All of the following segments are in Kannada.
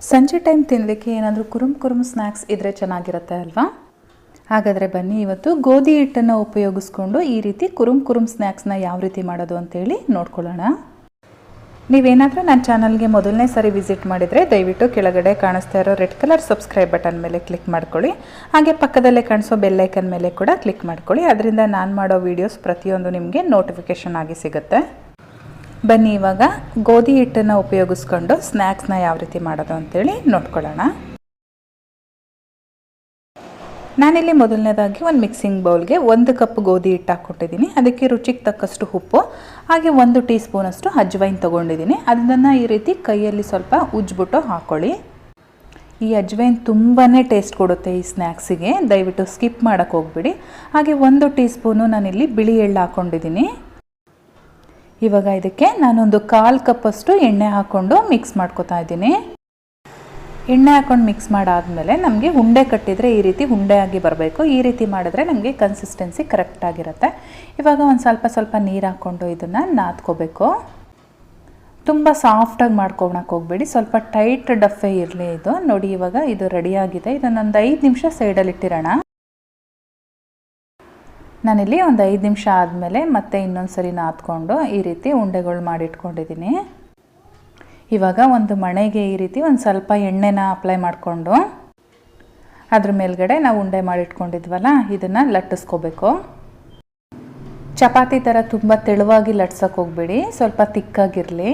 ಸಂಜೆ ಟೈಮ್ ತಿನ್ನಲಿಕ್ಕೆ ಏನಾದರೂ ಕುರುಮ್ ಸ್ನ್ಯಾಕ್ಸ್ ಇದ್ದರೆ ಚೆನ್ನಾಗಿರುತ್ತೆ ಅಲ್ವಾ? ಹಾಗಾದರೆ ಬನ್ನಿ ಇವತ್ತು ಗೋಧಿ ಹಿಟ್ಟನ್ನು ಉಪಯೋಗಿಸ್ಕೊಂಡು ಈ ರೀತಿ ಕುರುಮ್ ಸ್ನ್ಯಾಕ್ಸ್ನ ಯಾವ ರೀತಿ ಮಾಡೋದು ಅಂತೇಳಿ ನೋಡ್ಕೊಳ್ಳೋಣ. ನೀವೇನಾದರೂ ನನ್ನ ಚಾನಲ್ಗೆ ಮೊದಲನೇ ಸರಿ ವಿಸಿಟ್ ಮಾಡಿದರೆ ದಯವಿಟ್ಟು ಕೆಳಗಡೆ ಕಾಣಿಸ್ತಾ ಇರೋ ರೆಡ್ ಕಲರ್ ಸಬ್ಸ್ಕ್ರೈಬ್ ಬಟನ್ ಮೇಲೆ ಕ್ಲಿಕ್ ಮಾಡ್ಕೊಳ್ಳಿ. ಹಾಗೆ ಪಕ್ಕದಲ್ಲೇ ಕಾಣಿಸೋ ಬೆಲ್ಲೈಕನ್ ಮೇಲೆ ಕೂಡ ಕ್ಲಿಕ್ ಮಾಡ್ಕೊಳ್ಳಿ. ಅದರಿಂದ ನಾನು ಮಾಡೋ ವೀಡಿಯೋಸ್ ಪ್ರತಿಯೊಂದು ನಿಮಗೆ ನೋಟಿಫಿಕೇಷನ್ ಆಗಿ ಸಿಗುತ್ತೆ. ಬನ್ನಿ ಇವಾಗ ಗೋಧಿ ಹಿಟ್ಟನ್ನು ಉಪಯೋಗಿಸ್ಕೊಂಡು ಸ್ನ್ಯಾಕ್ಸ್ನ ಯಾವ ರೀತಿ ಮಾಡೋದು ಅಂತೇಳಿ ನೋಡ್ಕೊಳ್ಳೋಣ. ನಾನಿಲ್ಲಿ ಮೊದಲನೇದಾಗಿ ಒಂದು ಮಿಕ್ಸಿಂಗ್ ಬೌಲ್ಗೆ 1 ಕಪ್ ಗೋಧಿ ಹಿಟ್ಟು ಹಾಕ್ಕೊಟ್ಟಿದ್ದೀನಿ. ಅದಕ್ಕೆ ರುಚಿಗೆ ತಕ್ಕಷ್ಟು ಉಪ್ಪು ಹಾಗೆ 1 ಟೀ ಸ್ಪೂನಷ್ಟು ಅಜ್ವೈನ್ ತೊಗೊಂಡಿದ್ದೀನಿ. ಅದನ್ನು ಈ ರೀತಿ ಕೈಯಲ್ಲಿ ಸ್ವಲ್ಪ ಉಜ್ಜಿಬಿಟ್ಟು ಹಾಕ್ಕೊಳ್ಳಿ. ಈ ಅಜ್ವೈನ್ ತುಂಬಾ ಟೇಸ್ಟ್ ಕೊಡುತ್ತೆ ಈ ಸ್ನ್ಯಾಕ್ಸಿಗೆ, ದಯವಿಟ್ಟು ಸ್ಕಿಪ್ ಮಾಡೋಕ್ಕೆ ಹೋಗ್ಬಿಡಿ. ಹಾಗೆ 1 ಟೀ ಸ್ಪೂನು ನಾನಿಲ್ಲಿ ಬಿಳಿ ಎಳ್ಳು ಹಾಕ್ಕೊಂಡಿದ್ದೀನಿ. ಇವಾಗ ಇದಕ್ಕೆ ನಾನೊಂದು 1/4 ಕಪ್ಪಷ್ಟು ಎಣ್ಣೆ ಹಾಕ್ಕೊಂಡು ಮಿಕ್ಸ್ ಮಾಡ್ಕೊತಾ ಇದ್ದೀನಿ. ಎಣ್ಣೆ ಹಾಕ್ಕೊಂಡು ಮಿಕ್ಸ್ ಮಾಡಾದಮೇಲೆ ನಮಗೆ ಉಂಡೆ ಕಟ್ಟಿದರೆ ಈ ರೀತಿ ಉಂಡೆಯಾಗಿ ಬರಬೇಕು. ಈ ರೀತಿ ಮಾಡಿದ್ರೆ ನಮಗೆ ಕನ್ಸಿಸ್ಟೆನ್ಸಿ ಕರೆಕ್ಟಾಗಿರುತ್ತೆ. ಇವಾಗ ಒಂದು ಸ್ವಲ್ಪ ನೀರು ಹಾಕ್ಕೊಂಡು ಇದನ್ನು ನಾದ್ಕೋಬೇಕು. ತುಂಬ ಸಾಫ್ಟಾಗಿ ಮಾಡ್ಕೊಳಕ್ಕೆ ಹೋಗ್ಬೇಡಿ, ಸ್ವಲ್ಪ ಟೈಟ್ ಡಫೆ ಇರಲಿ ಇದು. ನೋಡಿ ಇವಾಗ ಇದು ರೆಡಿಯಾಗಿದೆ. ಇದನ್ನೊಂದು 5 ನಿಮಿಷ ಸೈಡಲ್ಲಿ ಇಟ್ಟಿರೋಣ. ನಾನಿಲ್ಲಿ ಒಂದು 5 ನಿಮಿಷ ಆದಮೇಲೆ ಮತ್ತೆ ಇನ್ನೊಂದು ಸರಿ ನಾದ್ಕೊಂಡು ಈ ರೀತಿ ಉಂಡೆಗಳು ಮಾಡಿಟ್ಕೊಂಡಿದ್ದೀನಿ. ಇವಾಗ ಒಂದು ಮಣೆಗೆ ಈ ರೀತಿ ಒಂದು ಸ್ವಲ್ಪ ಎಣ್ಣೆನ ಅಪ್ಲೈ ಮಾಡಿಕೊಂಡು ಅದ್ರ ಮೇಲ್ಗಡೆ ನಾವು ಉಂಡೆ ಮಾಡಿಟ್ಕೊಂಡಿದ್ವಲ್ಲ ಇದನ್ನು ಲಟ್ಟಿಸ್ಕೋಬೇಕು. ಚಪಾತಿ ಥರ ತುಂಬ ತೆಳುವಾಗಿ ಲಟ್ಸೋಕೆ ಹೋಗ್ಬೇಡಿ, ಸ್ವಲ್ಪ ತಿಕ್ಕಾಗಿರಲಿ.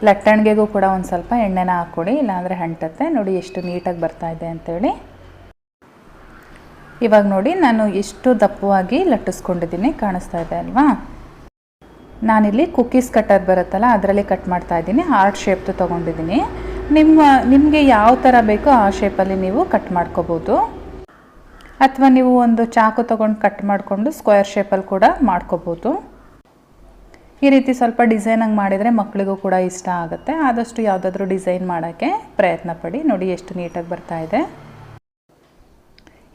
ಲಟ್ಟಣಿಗೆಗೂ ಕೂಡ ಒಂದು ಸ್ವಲ್ಪ ಎಣ್ಣೆನ ಹಾಕ್ಕೊಡಿ, ಇಲ್ಲಾಂದರೆ ಅಂಟುತ್ತೆ. ನೋಡಿ ಎಷ್ಟು ನೀಟಾಗಿ ಬರ್ತಾ ಇದೆ ಅಂತೇಳಿ. ಇವಾಗ ನೋಡಿ ನಾನು ಎಷ್ಟು ದಪ್ಪವಾಗಿ ಲಟ್ಟಿಸ್ಕೊಂಡಿದ್ದೀನಿ, ಕಾಣಿಸ್ತಾ ಇದೆ ಅಲ್ವಾ? ನಾನಿಲ್ಲಿ ಕುಕ್ಕೀಸ್ ಕಟ್ಟರ್ ಬರುತ್ತಲ್ಲ ಅದರಲ್ಲಿ ಕಟ್ ಮಾಡ್ತಾ ಇದ್ದೀನಿ. ಹಾರ್ಟ್ ಶೇಪ್ದು ತೊಗೊಂಡಿದ್ದೀನಿ. ನಿಮಗೆ ಯಾವ ಥರ ಬೇಕೋ ಆ ಶೇಪಲ್ಲಿ ನೀವು ಕಟ್ ಮಾಡ್ಕೋಬೋದು. ಅಥವಾ ನೀವು ಒಂದು ಚಾಕು ತೊಗೊಂಡು ಕಟ್ ಮಾಡಿಕೊಂಡು ಸ್ಕ್ವೇರ್ ಶೇಪಲ್ಲಿ ಕೂಡ ಮಾಡ್ಕೋಬೋದು. ಈ ರೀತಿ ಸ್ವಲ್ಪ ಡಿಸೈನಾಗಿ ಮಾಡಿದರೆ ಮಕ್ಕಳಿಗೂ ಕೂಡ ಇಷ್ಟ ಆಗುತ್ತೆ. ಆದಷ್ಟು ಯಾವುದಾದ್ರೂ ಡಿಸೈನ್ ಮಾಡೋಕ್ಕೆ ಪ್ರಯತ್ನ ಪಡಿ. ನೋಡಿ ಎಷ್ಟು ನೀಟಾಗಿ ಬರ್ತಾ ಇದೆ.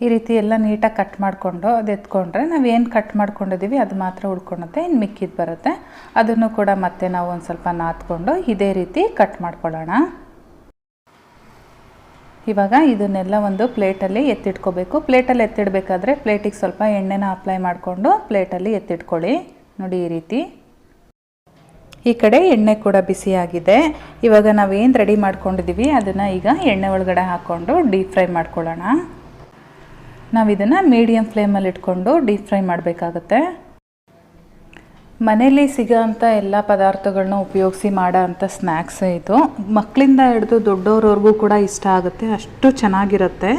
ಈ ರೀತಿ ಎಲ್ಲ ನೀಟಾಗಿ ಕಟ್ ಮಾಡಿಕೊಂಡು ಅದು ಎತ್ಕೊಂಡ್ರೆ ನಾವೇನು ಕಟ್ ಮಾಡ್ಕೊಂಡಿದ್ದೀವಿ ಅದು ಮಾತ್ರ ಉಳ್ಕೊಳುತ್ತೆ, ಇನ್ನು ಮಿಕ್ಕಿದ್ದು ಬರುತ್ತೆ. ಅದನ್ನು ಕೂಡ ಮತ್ತೆ ನಾವು ಒಂದು ಸ್ವಲ್ಪ ನಾದ್ಕೊಂಡು ಇದೇ ರೀತಿ ಕಟ್ ಮಾಡ್ಕೊಳ್ಳೋಣ. ಇವಾಗ ಇದನ್ನೆಲ್ಲ ಒಂದು ಪ್ಲೇಟಲ್ಲಿ ಎತ್ತಿಟ್ಕೋಬೇಕು. ಪ್ಲೇಟಲ್ಲಿ ಎತ್ತಿಡಬೇಕಾದ್ರೆ ಪ್ಲೇಟಿಗೆ ಸ್ವಲ್ಪ ಎಣ್ಣೆನ ಅಪ್ಲೈ ಮಾಡಿಕೊಂಡು ಪ್ಲೇಟಲ್ಲಿ ಎತ್ತಿಟ್ಕೊಳ್ಳಿ. ನೋಡಿ ಈ ರೀತಿ. ಈ ಕಡೆ ಎಣ್ಣೆ ಕೂಡ ಬಿಸಿಯಾಗಿದೆ. ಇವಾಗ ನಾವೇನು ರೆಡಿ ಮಾಡ್ಕೊಂಡಿದ್ದೀವಿ ಅದನ್ನು ಈಗ ಎಣ್ಣೆ ಒಳಗಡೆ ಹಾಕ್ಕೊಂಡು ಡೀಪ್ ಫ್ರೈ ಮಾಡ್ಕೊಳ್ಳೋಣ. ನಾವು ಇದನ್ನು ಮೀಡಿಯಮ್ ಫ್ಲೇಮಲ್ಲಿ ಇಟ್ಕೊಂಡು ಡೀಪ್ ಫ್ರೈ ಮಾಡಬೇಕಾಗತ್ತೆ. ಮನೇಲಿ ಸಿಗೋ ಅಂಥ ಎಲ್ಲ ಪದಾರ್ಥಗಳನ್ನ ಉಪಯೋಗಿಸಿ ಮಾಡೋ ಅಂಥ ಸ್ನ್ಯಾಕ್ಸ್ ಇದು. ಮಕ್ಕಳಿಂದ ಹಿಡಿದು ದೊಡ್ಡವ್ರವ್ರಿಗೂ ಕೂಡ ಇಷ್ಟ ಆಗುತ್ತೆ, ಅಷ್ಟು ಚೆನ್ನಾಗಿರುತ್ತೆ.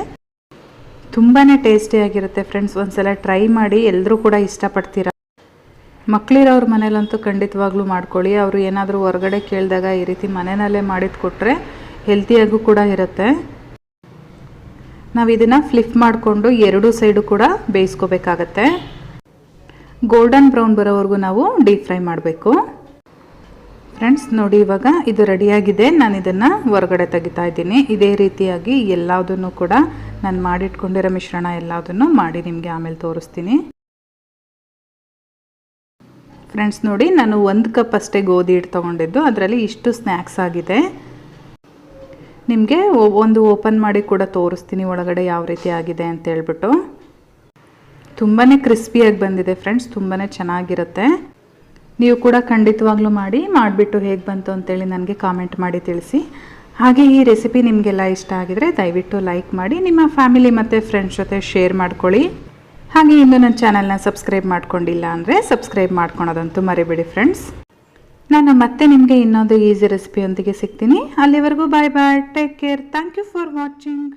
ತುಂಬಾ ಟೇಸ್ಟಿಯಾಗಿರುತ್ತೆ ಫ್ರೆಂಡ್ಸ್. ಒಂದ್ಸಲ ಟ್ರೈ ಮಾಡಿ, ಎಲ್ಲರೂ ಕೂಡ ಇಷ್ಟಪಡ್ತೀರ. ಮಕ್ಕಳಿರೋರ ಮನೇಲಂತೂ ಖಂಡಿತವಾಗ್ಲೂ ಮಾಡ್ಕೊಳ್ಳಿ. ಅವರು ಏನಾದರೂ ಹೊರಗಡೆ ಕೇಳಿದಾಗ ಈ ರೀತಿ ಮನೆಯಲ್ಲೇ ಮಾಡಿದ್ದು ಕೊಟ್ಟರೆ ಹೆಲ್ತಿಯಾಗೂ ಕೂಡ ಇರುತ್ತೆ. ನಾವು ಇದನ್ನು ಫ್ಲಿಪ್ ಮಾಡಿಕೊಂಡು 2 ಸೈಡು ಕೂಡ ಬೇಯಿಸ್ಕೋಬೇಕಾಗತ್ತೆ. ಗೋಲ್ಡನ್ ಬ್ರೌನ್ ಬರೋವರೆಗೂ ನಾವು ಡೀಪ್ ಫ್ರೈ ಮಾಡಬೇಕು. ಫ್ರೆಂಡ್ಸ್ ನೋಡಿ ಇವಾಗ ಇದು ರೆಡಿಯಾಗಿದೆ. ನಾನು ಇದನ್ನು ಹೊರಗಡೆ ತೆಗಿತಾ ಇದ್ದೀನಿ. ಇದೇ ರೀತಿಯಾಗಿ ಎಲ್ಲದನ್ನು ಕೂಡ ನಾನು ಮಾಡಿಟ್ಕೊಂಡಿರೋ ಮಿಶ್ರಣ ಎಲ್ಲದನ್ನು ಮಾಡಿ ನಿಮಗೆ ಆಮೇಲೆ ತೋರಿಸ್ತೀನಿ. ಫ್ರೆಂಡ್ಸ್ ನೋಡಿ ನಾನು 1 ಕಪ್ ಅಷ್ಟೇ ಗೋಧಿ ಹಿಟ್ಟು ತೊಗೊಂಡಿದ್ದು, ಅದರಲ್ಲಿ ಇಷ್ಟು ಸ್ನ್ಯಾಕ್ಸ್ ಆಗಿದೆ. ನಿಮಗೆ ಒಂದು ಓಪನ್ ಮಾಡಿ ಕೂಡ ತೋರಿಸ್ತೀನಿ ಒಳಗಡೆ ಯಾವ ರೀತಿ ಆಗಿದೆ ಅಂತ ಹೇಳ್ಬಿಟ್ಟು. ತುಂಬಾ ಕ್ರಿಸ್ಪಿಯಾಗಿ ಬಂದಿದೆ ಫ್ರೆಂಡ್ಸ್, ತುಂಬಾ ಚೆನ್ನಾಗಿರುತ್ತೆ. ನೀವು ಕೂಡ ಖಂಡಿತವಾಗ್ಲೂ ಮಾಡಿಬಿಟ್ಟು ಹೇಗೆ ಬಂತು ಅಂತೇಳಿ ನನಗೆ ಕಾಮೆಂಟ್ ಮಾಡಿ ತಿಳಿಸಿ. ಹಾಗೆ ಈ ರೆಸಿಪಿ ನಿಮಗೆಲ್ಲ ಇಷ್ಟ ಆಗಿದರೆ ದಯವಿಟ್ಟು ಲೈಕ್ ಮಾಡಿ, ನಿಮ್ಮ ಫ್ಯಾಮಿಲಿ ಮತ್ತು ಫ್ರೆಂಡ್ಸ್ ಜೊತೆ ಶೇರ್ ಮಾಡ್ಕೊಳ್ಳಿ. ಹಾಗೆ ಇನ್ನೂ ನನ್ನ ಚಾನಲ್ನ ಸಬ್ಸ್ಕ್ರೈಬ್ ಮಾಡ್ಕೊಂಡಿಲ್ಲ ಅಂದರೆ ಸಬ್ಸ್ಕ್ರೈಬ್ ಮಾಡ್ಕೊಳೋದಂತೂ ಮರಿಬೇಡಿ ಫ್ರೆಂಡ್ಸ್. ನಾನು ಮತ್ತೆ ನಿಮಗೆ ಇನ್ನೊಂದು ಈಸಿ ರೆಸಿಪಿಯೊಂದಿಗೆ ಸಿಗ್ತೀನಿ. ಅಲ್ಲಿವರೆಗೂ bye bye, take care, thank you for watching.